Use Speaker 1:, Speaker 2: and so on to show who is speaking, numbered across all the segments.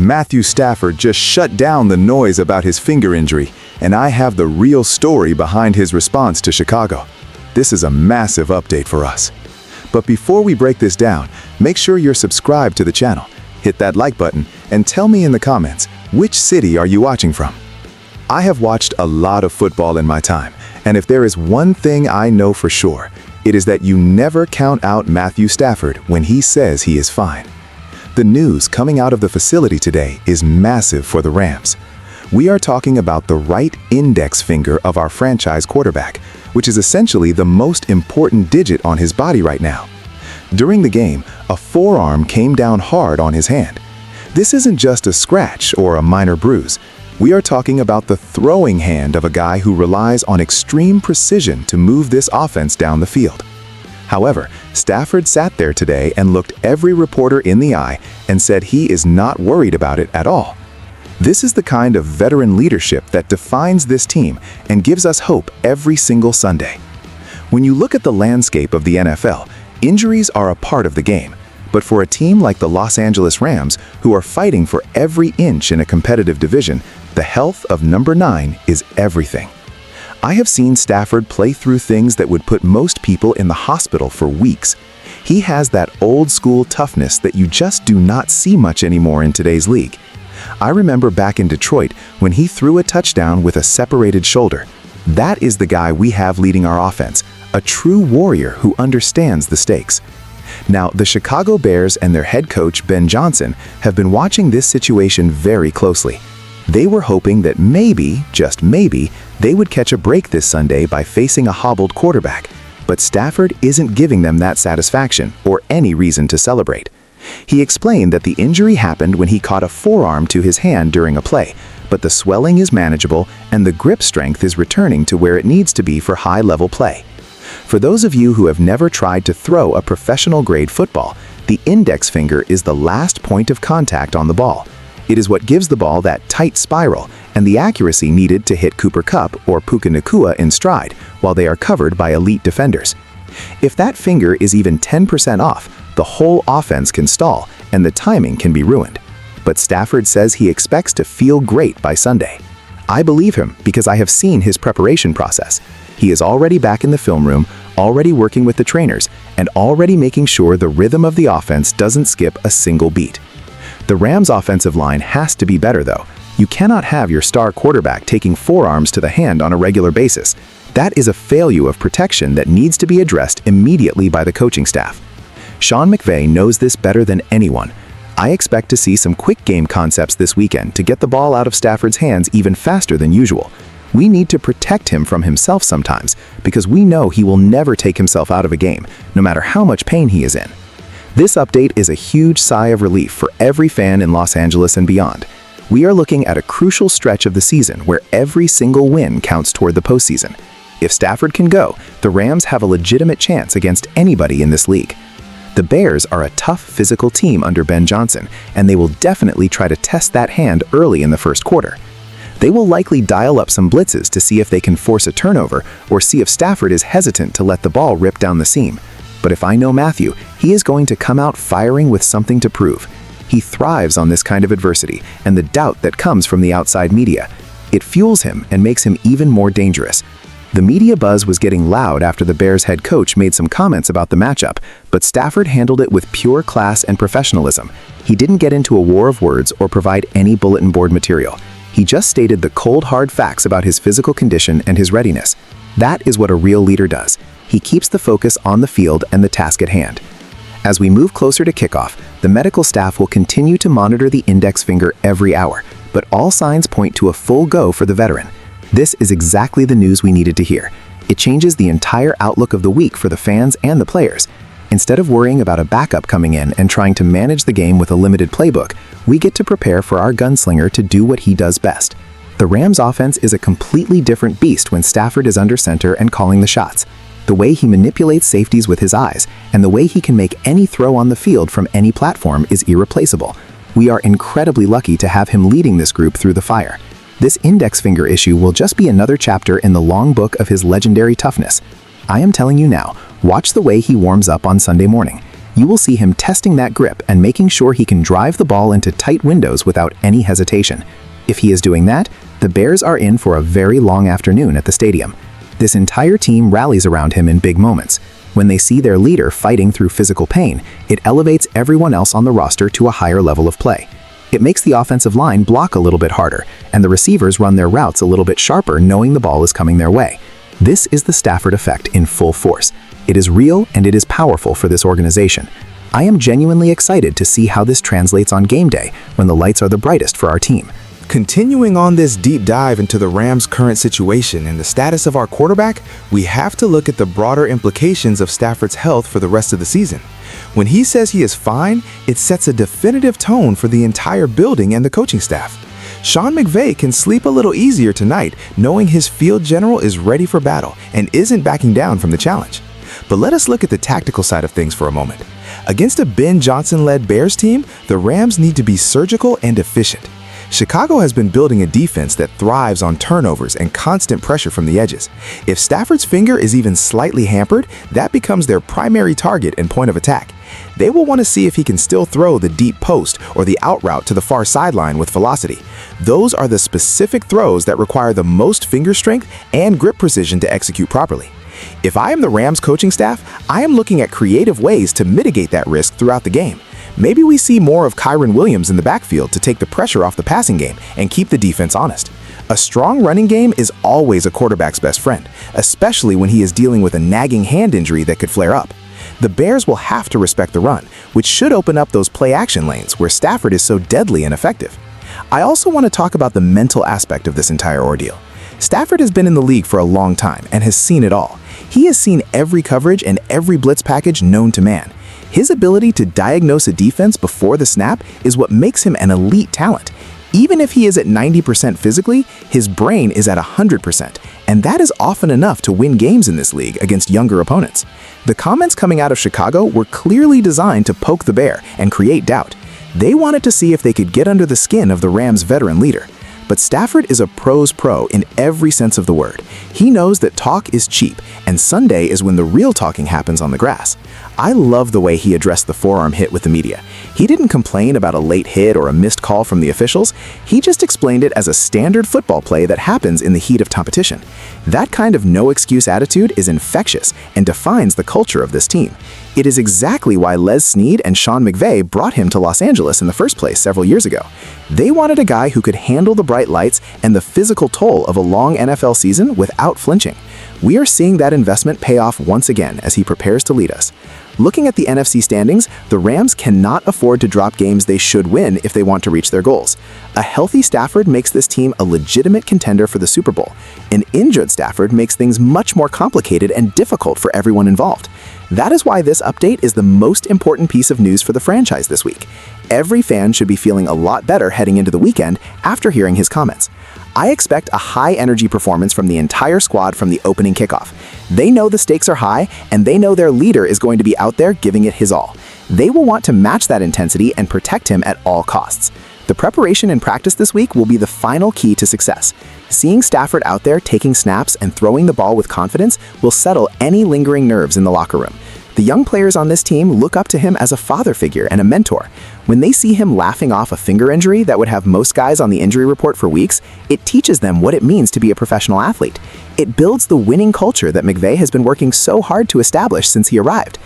Speaker 1: Matthew Stafford just shut down the noise about his finger injury, and I have the real story behind his response to Chicago. This is a massive update for us. But before we break this down, make sure you're subscribed to the channel, hit that like button, and tell me in the comments, which city are you watching from? I have watched a lot of football in my time, and if there is one thing I know for sure, it is that you never count out Matthew Stafford when he says he is fine. The news coming out of the facility today is massive for the Rams. We are talking about the right index finger of our franchise quarterback, which is essentially the most important digit on his body right now. During the game, a forearm came down hard on his hand. This isn't just a scratch or a minor bruise. We are talking about the throwing hand of a guy who relies on extreme precision to move this offense down the field. However, Stafford sat there today and looked every reporter in the eye and said he is not worried about it at all. This is the kind of veteran leadership that defines this team and gives us hope every single Sunday. When you look at the landscape of the NFL, injuries are a part of the game. But for a team like the Los Angeles Rams, who are fighting for every inch in a competitive division, the health of number 9 is everything. I have seen Stafford play through things that would put most people in the hospital for weeks. He has that old-school toughness that you just do not see much anymore in today's league. I remember back in Detroit when he threw a touchdown with a separated shoulder. That is the guy we have leading our offense, a true warrior who understands the stakes. Now, the Chicago Bears and their head coach, Ben Johnson, have been watching this situation very closely. They were hoping that maybe, just maybe, they would catch a break this Sunday by facing a hobbled quarterback. But Stafford isn't giving them that satisfaction or any reason to celebrate. He explained that the injury happened when he caught a forearm to his hand during a play, but the swelling is manageable and the grip strength is returning to where it needs to be for high-level play. For those of you who have never tried to throw a professional-grade football, the index finger is the last point of contact on the ball. It is what gives the ball that tight spiral and the accuracy needed to hit Cooper Kupp or Puka Nacua in stride while they are covered by elite defenders. If that finger is even 10% off, the whole offense can stall and the timing can be ruined. But Stafford says he expects to feel great by Sunday. I believe him because I have seen his preparation process. He is already back in the film room, already working with the trainers, and already making sure the rhythm of the offense doesn't skip a single beat. The Rams' offensive line has to be better though. You cannot have your star quarterback taking forearms to the hand on a regular basis. That is a failure of protection that needs to be addressed immediately by the coaching staff. Sean McVay knows this better than anyone. I expect to see some quick game concepts this weekend to get the ball out of Stafford's hands even faster than usual. We need to protect him from himself sometimes because we know he will never take himself out of a game, no matter how much pain he is in. This update is a huge sigh of relief for every fan in Los Angeles and beyond. We are looking at a crucial stretch of the season where every single win counts toward the postseason. If Stafford can go, the Rams have a legitimate chance against anybody in this league. The Bears are a tough physical team under Ben Johnson, and they will definitely try to test that hand early in the first quarter. They will likely dial up some blitzes to see if they can force a turnover or see if Stafford is hesitant to let the ball rip down the seam. But if I know Matthew, he is going to come out firing with something to prove. He thrives on this kind of adversity and the doubt that comes from the outside media. It fuels him and makes him even more dangerous. The media buzz was getting loud after the Bears head coach made some comments about the matchup, but Stafford handled it with pure class and professionalism. He didn't get into a war of words or provide any bulletin board material. He just stated the cold, hard facts about his physical condition and his readiness. That is what a real leader does. He keeps the focus on the field and the task at hand. As we move closer to kickoff, the medical staff will continue to monitor the index finger every hour, but all signs point to a full go for the veteran. This is exactly the news we needed to hear. It changes the entire outlook of the week for the fans and the players. Instead of worrying about a backup coming in and trying to manage the game with a limited playbook, we get to prepare for our gunslinger to do what he does best. The Rams' offense is a completely different beast when Stafford is under center and calling the shots. The way he manipulates safeties with his eyes and the way he can make any throw on the field from any platform is irreplaceable. We are incredibly lucky to have him leading this group through the fire. This index finger issue will just be another chapter in the long book of his legendary toughness. I am telling you now, watch the way he warms up on Sunday morning.
Speaker 2: you will see him testing that grip and making sure he can drive the ball into tight windows without any hesitation. If he is doing that, the Bears are in for a very long afternoon at the stadium. This entire team rallies around him in big moments. When they see their leader fighting through physical pain, it elevates everyone else on the roster to a higher level of play. It makes the offensive line block a little bit harder, and the receivers run their routes a little bit sharper knowing the ball is coming their way. This is the Stafford effect in full force. It is real and it is powerful for this organization. I am genuinely excited to see how this translates on game day when the lights are the brightest for our team.
Speaker 3: Continuing on this deep dive into the Rams' current situation and the status of our quarterback, we have to look at the broader implications of Stafford's health for the rest of the season. When he says he is fine, it sets a definitive tone for the entire building and the coaching staff. Sean McVay can sleep a little easier tonight knowing his field general is ready for battle and isn't backing down from the challenge. But let us look at the tactical side of things for a moment. Against a Ben Johnson-led Bears team, the Rams need to be surgical and efficient. Chicago has been building a defense that thrives on turnovers and constant pressure from the edges. If Stafford's finger is even slightly hampered, that becomes their primary target and point of attack. They will want to see if he can still throw the deep post or the out route to the far sideline with velocity. Those are the specific throws that require the most finger strength and grip precision to execute properly. If I am the Rams coaching staff, I am looking at creative ways to mitigate that risk throughout the game. Maybe we see more of Kyren Williams in the backfield to take the pressure off the passing game and keep the defense honest. A strong running game is always a quarterback's best friend, especially when he is dealing with a nagging hand injury that could flare up. The Bears will have to respect the run, which should open up those play-action lanes where Stafford is so deadly and effective. I also want to talk about the mental aspect of this entire ordeal. Stafford has been in the league for a long time and has seen it all. He has seen every coverage and every blitz package known to man. His ability to diagnose a defense before the snap is what makes him an elite talent. Even if he is at 90% physically, his brain is at 100%, and that is often enough to win games in this league against younger opponents. The comments coming out of Chicago were clearly designed to poke the bear and create doubt. They wanted to see if they could get under the skin of the Rams' veteran leader. But Stafford is a pro's pro in every sense of the word. He knows that talk is cheap, and Sunday is when the real talking happens on the grass. I love the way he addressed the forearm hit with the media. He didn't complain about a late hit or a missed call from the officials. He just explained it as a standard football play that happens in the heat of competition. That kind of no-excuse attitude is infectious and defines the culture of this team. It is exactly why Les Snead and Sean McVay brought him to Los Angeles in the first place several years ago. They wanted a guy who could handle the bright lights and the physical toll of a long NFL season without flinching. We are seeing that investment pay off once again as he prepares to lead us. Looking at the NFC standings, the Rams cannot afford to drop games they should win if they want to reach their goals. A healthy Stafford makes this team a legitimate contender for the Super Bowl. An injured Stafford makes things much more complicated and difficult for everyone involved. That is why this update is the most important piece of news for the franchise this week. Every fan should be feeling a lot better heading into the weekend after hearing his comments. I expect a high-energy performance from the entire squad from the opening kickoff. They know the stakes are high, and they know their leader is going to be out there giving it his all. They will want to match that intensity and protect him at all costs. The preparation and practice this week will be the final key to success. Seeing Stafford out there taking snaps and throwing the ball with confidence will settle any lingering nerves in the locker room. The young players on this team look up to him as a father figure and a mentor. When they see him laughing off a finger injury that would have most guys on the injury report for weeks, it teaches them what it means to be a professional athlete. It builds the winning culture that McVay has been working so hard to establish since he arrived.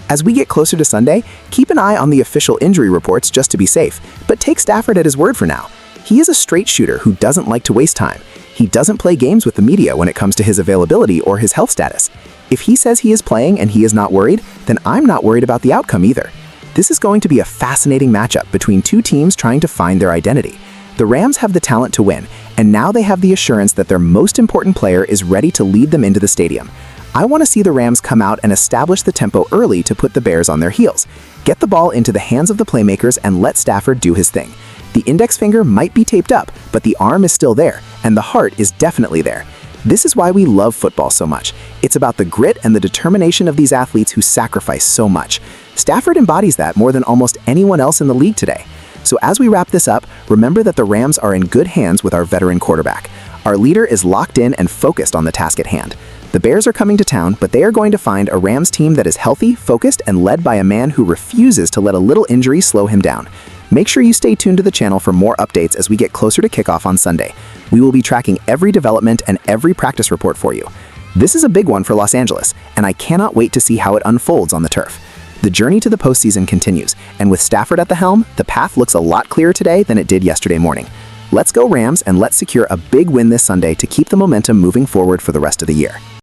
Speaker 3: As we get closer to Sunday, keep an eye on the official injury reports just to be safe, but take Stafford at his word for now. He is a straight shooter who doesn't like to waste time. He doesn't play games with the media when it comes to his availability or his health status. If he says he is playing and he is not worried, then I'm not worried about the outcome either. This is going to be a fascinating matchup between two teams trying to find their identity. The Rams have the talent to win, and now they have the assurance that their most important player is ready to lead them into the stadium. I want to see the Rams come out and establish the tempo early to put the Bears on their heels. Get the ball into the hands of the playmakers and let Stafford do his thing. The index finger might be taped up, but the arm is still there, and the heart is definitely there. This is why we love football so much. It's about the grit and the determination of these athletes who sacrifice so much. Stafford embodies that more than almost anyone else in the league today. So as we wrap this up, remember that the Rams are in good hands with our veteran quarterback. Our leader is locked in and focused on the task at hand.
Speaker 2: The Bears are coming to town, but they are going to find a Rams team that is healthy, focused, and led by a man who refuses to let a little injury slow him down. Make sure you stay tuned to the channel for more updates as we get closer to kickoff on Sunday. We will be tracking every development and every practice report for you. This is a big one for Los Angeles, and I cannot wait to see how it unfolds on the turf. The journey to the postseason continues, and with Stafford at the helm, the path looks a lot clearer today than it did yesterday morning. Let's go Rams, and let's secure a big win this Sunday to keep the momentum moving forward for the rest of the year.